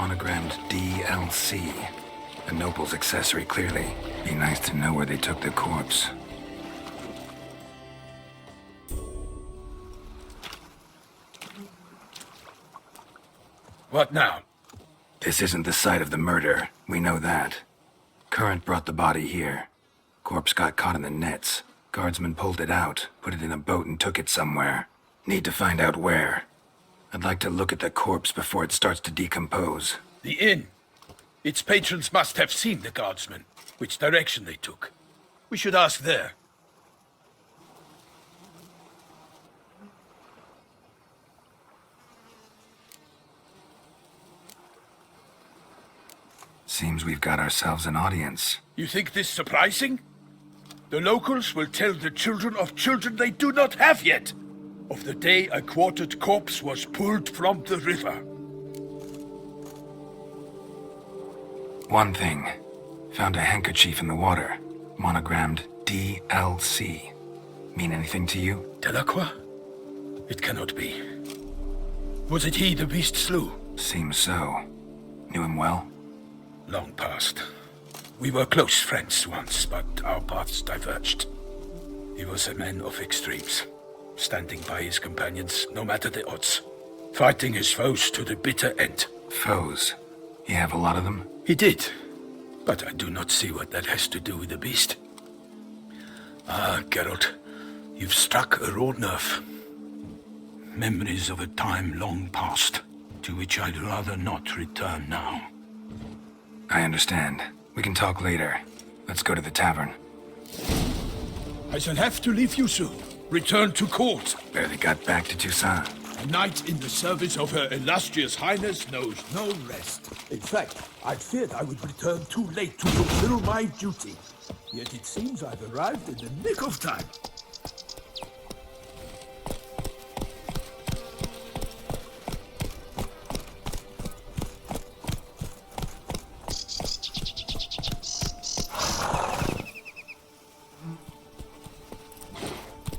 Monogrammed DLC. A noble's accessory, clearly. Be nice to know where they took the corpse. What now? This isn't the site of the murder. We know that. Current brought the body here. Corpse got caught in the nets. Guardsmen pulled it out, put it in a boat and took it somewhere. Need to find out where. I'd like to look at the corpse before it starts to decompose. The inn. Its patrons must have seen the guardsmen, which direction they took. We should ask there. Seems we've got ourselves an audience. You think this surprising? The locals will tell the children of children they do not have yet, of the day a quartered corpse was pulled from the river. One thing. Found a handkerchief in the water. Monogrammed DLC. Mean anything to you? Delacroix? It cannot be. Was it he the beast slew? Seems so. Knew him well? Long past. We were close friends once, but our paths diverged. He was a man of extremes, standing by his companions no matter the odds, fighting his foes to the bitter end. Foes? You have a lot of them? He did, but I do not see what that has to do with the beast. Ah, Geralt, you've struck a raw nerve. Memories of a time long past, to which I'd rather not return now. I understand. We can talk later. Let's go to the tavern. I shall have to leave you soon. Return to court. Barely got back to Toussaint. A knight in the service of Her Illustrious Highness knows no rest. In fact, I feared I would return too late to fulfill my duty. Yet it seems I've arrived in the nick of time.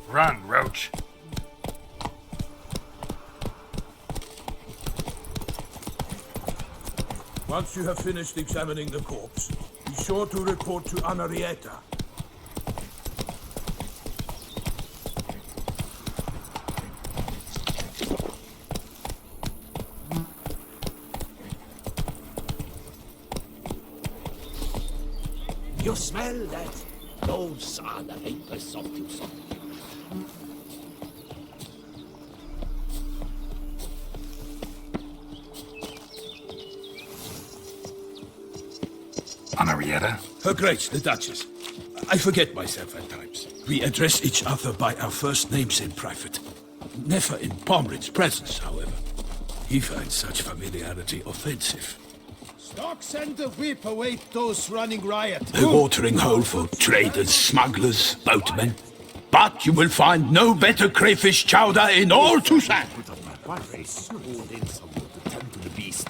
Run, Roach. Once you have finished examining the corpse, be sure to report to Anarietta. You smell that? Those are the vapors of Toussaint. Anarietta? Her Grace, the Duchess. I forget myself at times. We address each other by our first names in private. Never in Pomrin's presence, however. He finds such familiarity offensive. Stocks and the whip await those running riot. A watering hole for traders, smugglers, boatmen. But you will find no better crayfish chowder in all Toussaint. One race pulled in someone to tend to the beast.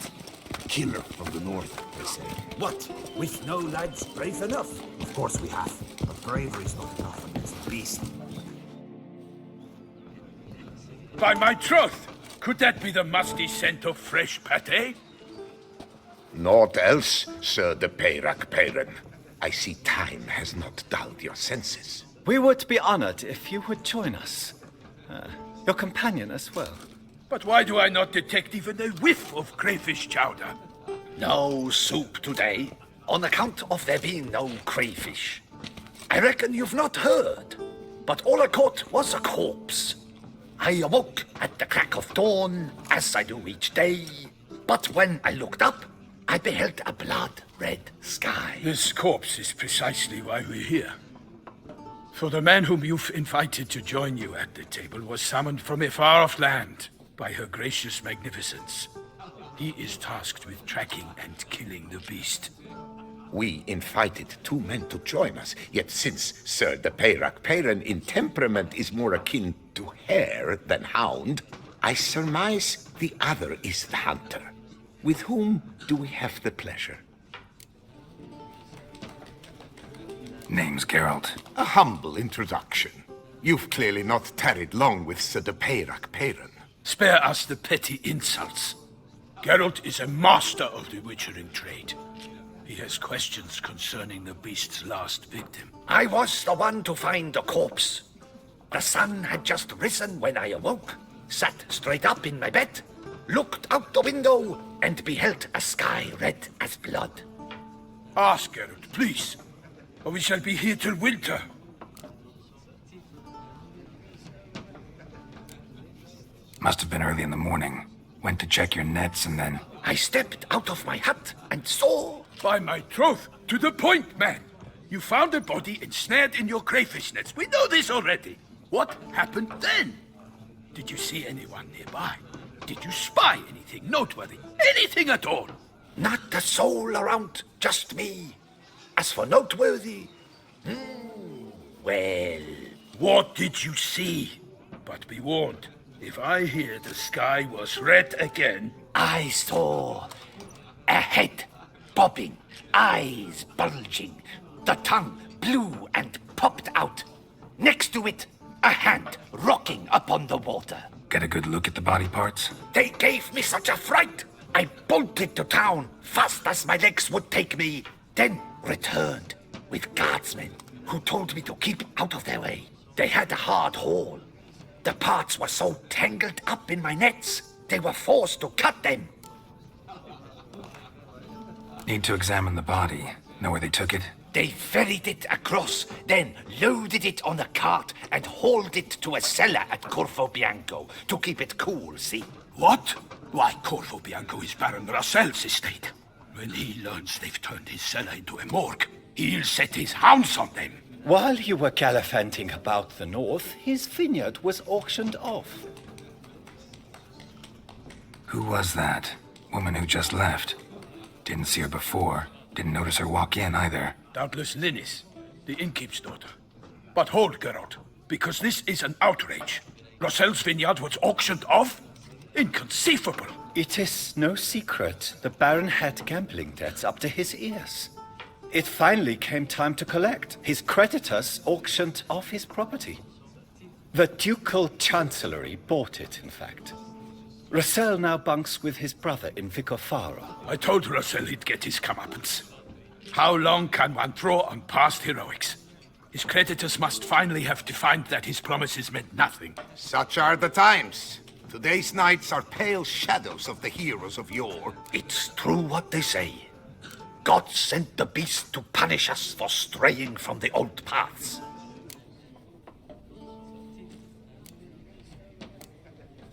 Killer from the north, they say. What? With no lads brave enough? Of course we have, but bravery's not enough against the beast. By my troth, could that be the musty scent of fresh pâté? Naught else, Sir de Peyrac Peyran. I see time has not dulled your senses. We would be honored if you would join us. Your companion as well. But why do I not detect even a whiff of crayfish chowder? No soup today, on account of there being no crayfish. I reckon you've not heard, but all I caught was a corpse. I awoke at the crack of dawn, as I do each day, but when I looked up, I beheld a blood-red sky. This corpse is precisely why we're here. For the man whom you've invited to join you at the table was summoned from a far-off land by her gracious magnificence. He is tasked with tracking and killing the beast. We invited two men to join us, yet since Sir de Peyrac Peyran in temperament is more akin to hare than hound, I surmise the other is the hunter. With whom do we have the pleasure? Name's Geralt. A humble introduction. You've clearly not tarried long with Sir de Peyrac Peyran. Spare us the petty insults. Geralt is a master of the witchering trade. He has questions concerning the beast's last victim. I was the one to find the corpse. The sun had just risen when I awoke, sat straight up in my bed, looked out the window, and beheld a sky red as blood. Ask Geralt, please, or we shall be here till winter. Must have been early in the morning. Went to check your nets and then... I stepped out of my hut and saw... By my troth, to the point, man. You found a body ensnared in your crayfish nets. We know this already. What happened then? Did you see anyone nearby? Did you spy anything noteworthy? Anything at all? Not a soul around, just me. As for noteworthy... well... What did you see? But be warned, if I hear the sky was red again... I saw a head bobbing, eyes bulging, the tongue blue and popped out. Next to it, a hand rocking upon the water. Get a good look at the body parts? They gave me such a fright. I bolted to town fast as my legs would take me, then returned with guardsmen who told me to keep out of their way. They had a hard haul. The parts were so tangled up in my nets, they were forced to cut them. Need to examine the body. Know where they took it? They ferried it across, then loaded it on a cart and hauled it to a cellar at Corvo Bianco to keep it cool, see? What? Why, Corvo Bianco is Baron Rassel's estate. When he learns they've turned his cellar into a morgue, he'll set his hounds on them. While you were gallivanting about the north, his vineyard was auctioned off. Who was that? Woman who just left. Didn't see her before. Didn't notice her walk in either. Doubtless Linnis, the innkeep's daughter. But hold, Geralt, because this is an outrage. Rossel's vineyard was auctioned off? Inconceivable. It is no secret the Baron had gambling debts up to his ears. It finally came time to collect. His creditors auctioned off his property. The Ducal Chancellery bought it, in fact. Rossel now bunks with his brother in Vicofaro. I told Rossel he'd get his comeuppance. How long can one draw on past heroics? His creditors must finally have defined that his promises meant nothing. Such are the times. Today's knights are pale shadows of the heroes of yore. It's true what they say. God sent the beast to punish us for straying from the old paths.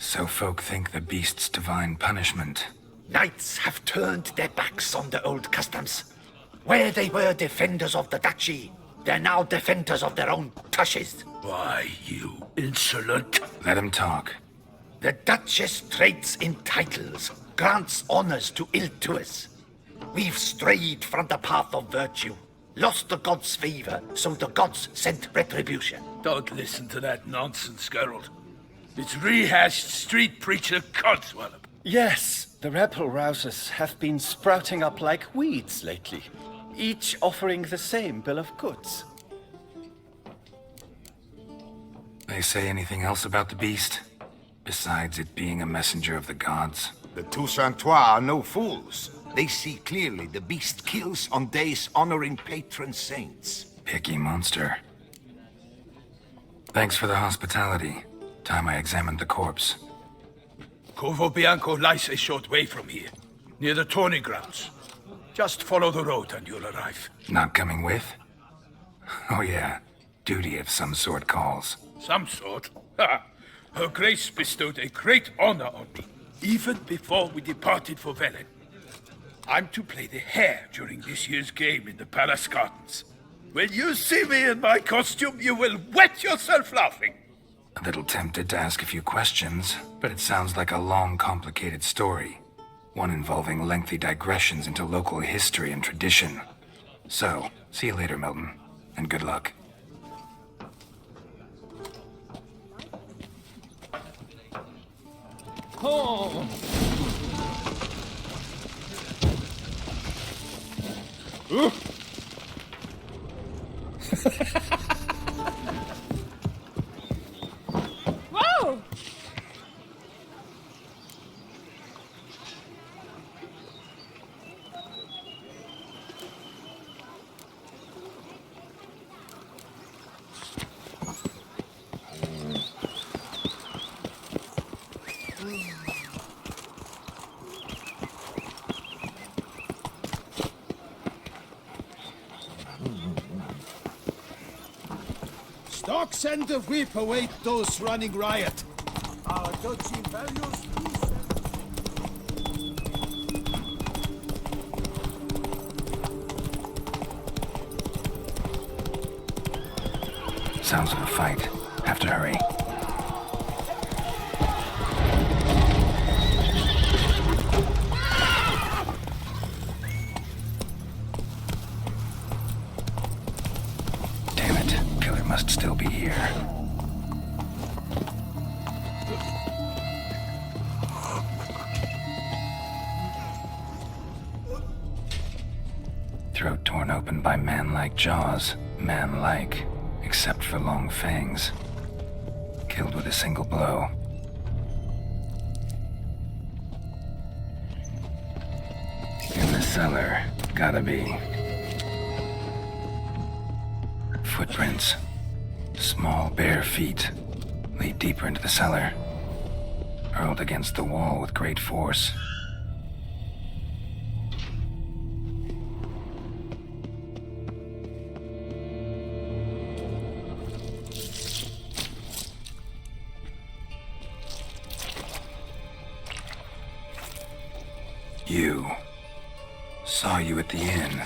So folk think the beast's divine punishment. Knights have turned their backs on the old customs. Where they were defenders of the duchy, they're now defenders of their own tushes. Why, you insolent... Let him talk. The Duchess trades in titles, grants honors to ill-doers. We've strayed from the path of virtue, lost the gods' favor, so the gods sent retribution. Don't listen to that nonsense, Geralt. It's rehashed street preacher codswallop. Yes, the rebel-rousers have been sprouting up like weeds lately, each offering the same bill of goods. They say anything else about the beast? Besides it being a messenger of the gods? The Toussaintois are no fools. They see clearly the beast kills on days honoring patron saints. Picky monster. Thanks for the hospitality. Time I examined the corpse. Corvo Bianco lies a short way from here, near the tourney grounds. Just follow the road and you'll arrive. Not coming with? Oh yeah, duty of some sort calls. Some sort? Ha! Her Grace bestowed a great honor on me, even before we departed for Velen. I'm to play the hare during this year's game in the palace gardens. When you see me in my costume, you will wet yourself laughing. A little tempted to ask a few questions, but it sounds like a long, complicated story. One involving lengthy digressions into local history and tradition. So, see you later, Milton, and good luck. Oh. Whoa! send the whip await those running riot. Our duchy values peace and Sounds of a fight. Have to hurry. Damn it. Killer must still be here. Throat torn open by man-like jaws. Man-like, except for long fangs. Killed with a single blow. In the cellar. Gotta be. Footprints. Small, bare feet. Lead deeper into the cellar. Hurled against the wall with great force. You. Saw you at the inn.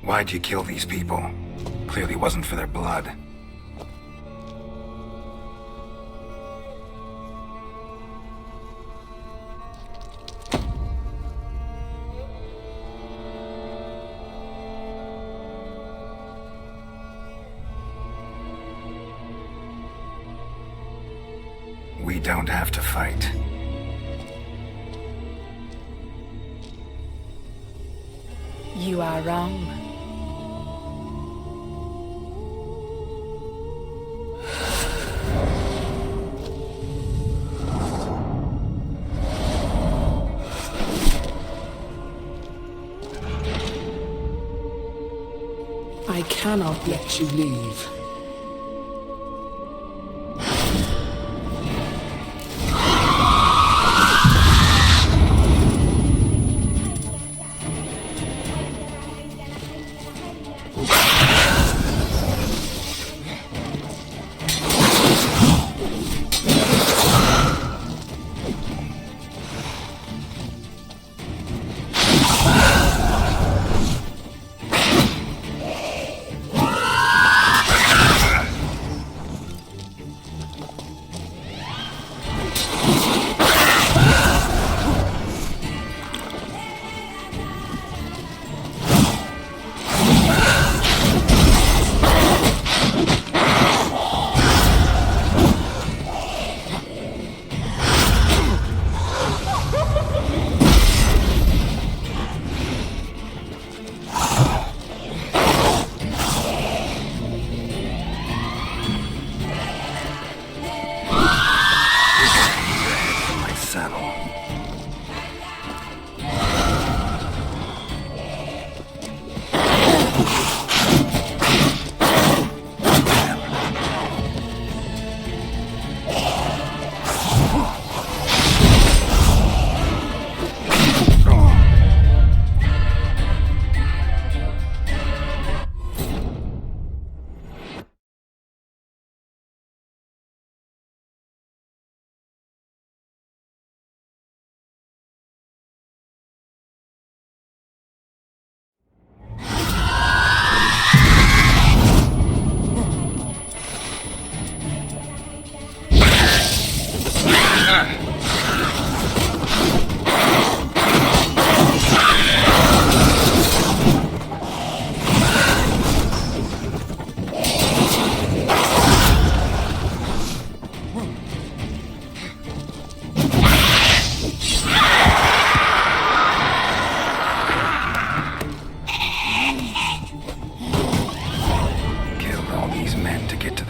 Why'd you kill these people? Clearly wasn't for their blood. We don't have to fight. You are wrong. I cannot let you leave.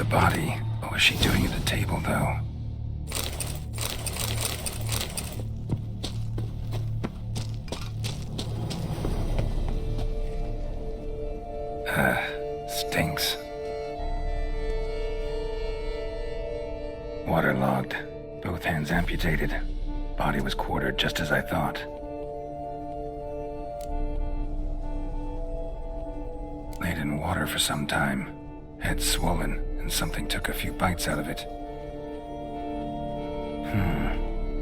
body. What was she doing at the table, though? Stinks. Waterlogged. Both hands amputated. Body was quartered just as I thought. Laid in water for some time. Head swollen, and something took a few bites out of it.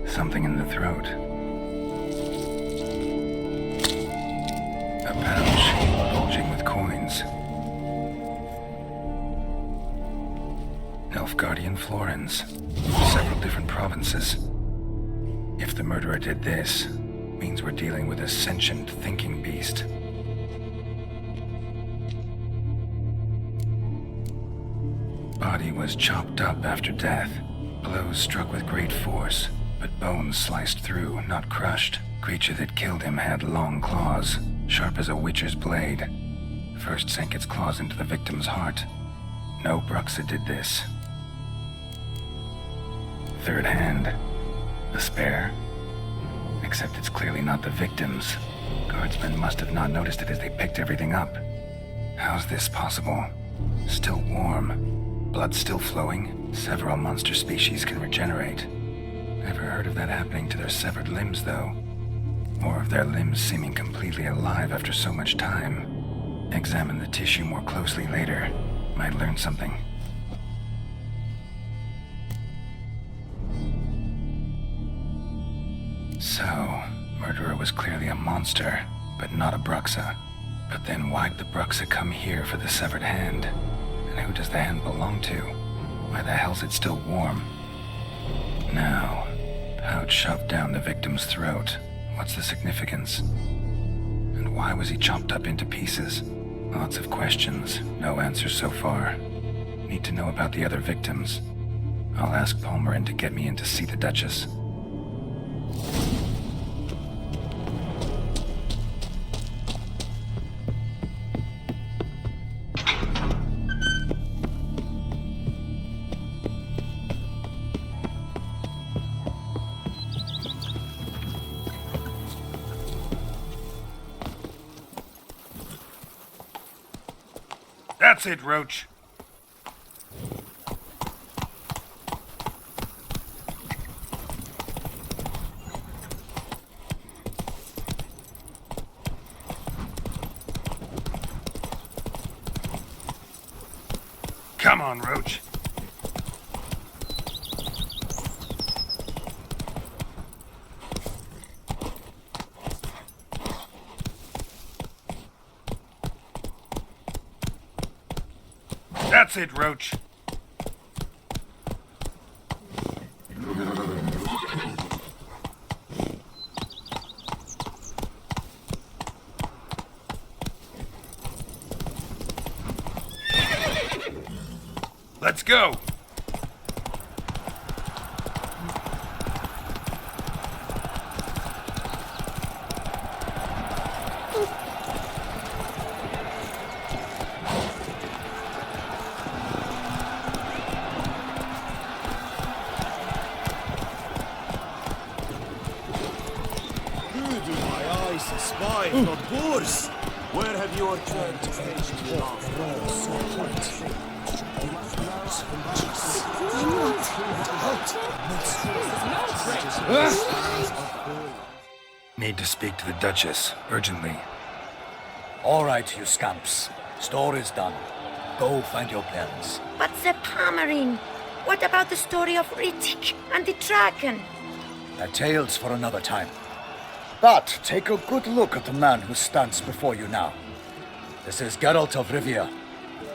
Something in the throat. A pouch, bulging with coins. Nilfgaardian florins. Several different provinces. If the murderer did this, means we're dealing with a sentient thinking beast. Body was chopped up after death. Blows struck with great force, but bones sliced through, not crushed. Creature that killed him had long claws, sharp as a witcher's blade. First sank its claws into the victim's heart. No Bruxa did this. Third hand. A spare? Except it's clearly not the victim's. Guardsmen must have not noticed it as they picked everything up. How's this possible? Still warm. Blood still flowing. Several monster species can regenerate. Never heard of that happening to their severed limbs, though. Or of their limbs seeming completely alive after so much time. Examine the tissue more closely later. Might learn something. So, murderer was clearly a monster, but not a Bruxa. But then why'd the Bruxa come here for the severed hand? And who does the hand belong to? Why the hell's it still warm? Now, pouch shoved down the victim's throat. What's the significance? And why was he chopped up into pieces? Lots of questions, no answers so far. Need to know about the other victims. I'll ask Palmerin to get me in to see the Duchess. That's it, Roach. Come on, Roach. That's it, Roach. Let's go. Not Boers! Where have you returned to station Need to speak to the Duchess, urgently. All right, you scamps. Store is done. Go find your parents. But the Palmerin, what about the story of Riddick and the dragon? They're tales for another time. But take a good look at the man who stands before you now. This is Geralt of Rivia,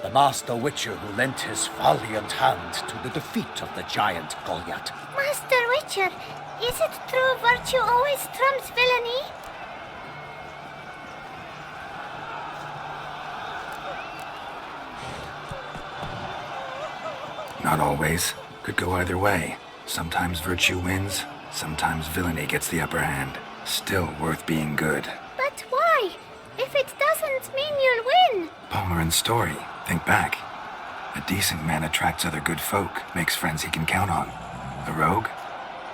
the master witcher who lent his valiant hand to the defeat of the giant Goliath. Master Witcher, is it true virtue always trumps villainy? Not always. Could go either way. Sometimes virtue wins, sometimes villainy gets the upper hand. Still worth being good. But why? If it doesn't mean you'll win. Palmerin's story. Think back. A decent man attracts other good folk, makes friends he can count on. A rogue?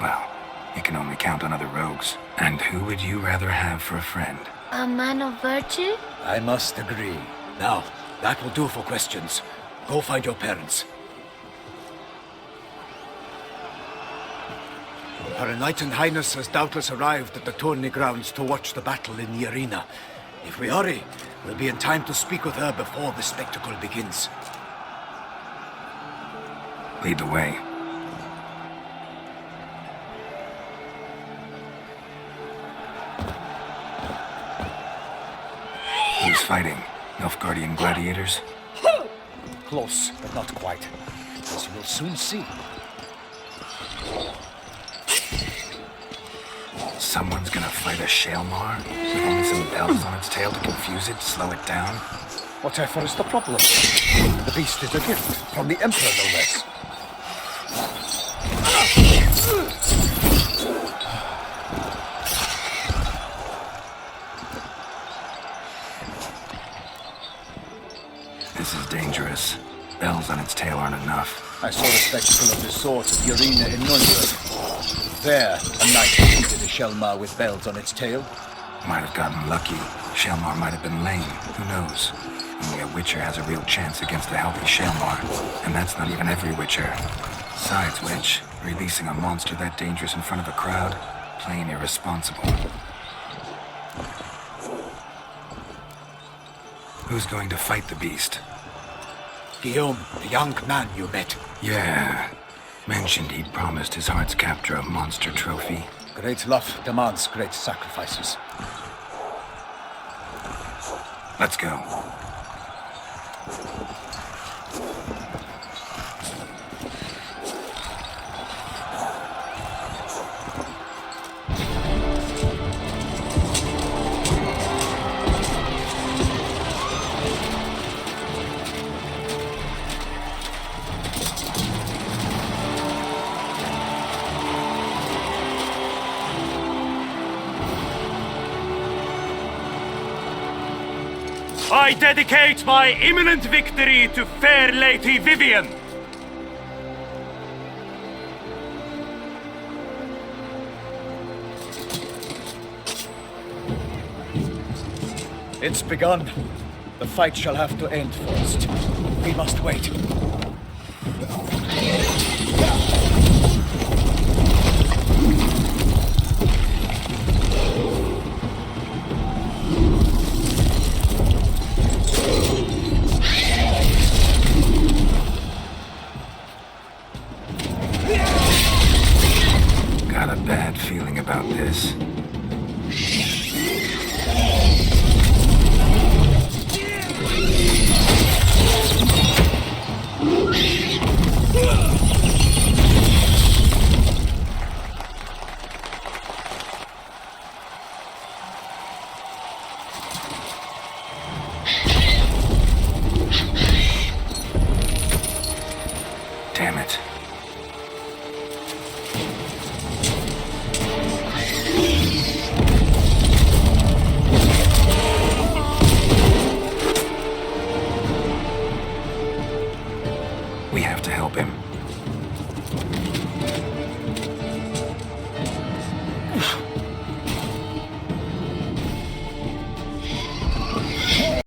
Well, he can only count on other rogues. And who would you rather have for a friend? A man of virtue? I must agree. Now, that will do for questions. Go find your parents. Her Enlightened Highness has doubtless arrived at the tourney grounds to watch the battle in the arena. If we hurry, We'll be in time to speak with her before the spectacle begins. Lead the way. Who's fighting? Nilfgaardian gladiators? Close, but not quite. As you will soon see. Someone's gonna fight a Shaelmar with only some bells on its tail to confuse it, slow it down? Whatever is the problem? The beast is a gift from the Emperor, no less. This is dangerous. Bells on its tail aren't enough. I saw the spectacle of the swords at the arena in Nuremberg. There, a knight defeated a Shaelmar with bells on its tail. Might have gotten lucky. Shaelmar might have been lame. Who knows? Only a Witcher has a real chance against a healthy Shaelmar. And that's not even every Witcher. Besides which, releasing a monster that dangerous in front of a crowd, plain irresponsible. Who's going to fight the beast? Guillaume, the young man you met. Yeah. Mentioned he'd promised his heart's captor a monster trophy. Great love demands great sacrifices. Let's go. I dedicate my imminent victory to fair Lady Vivian! It's begun. The fight shall have to end first. We must wait.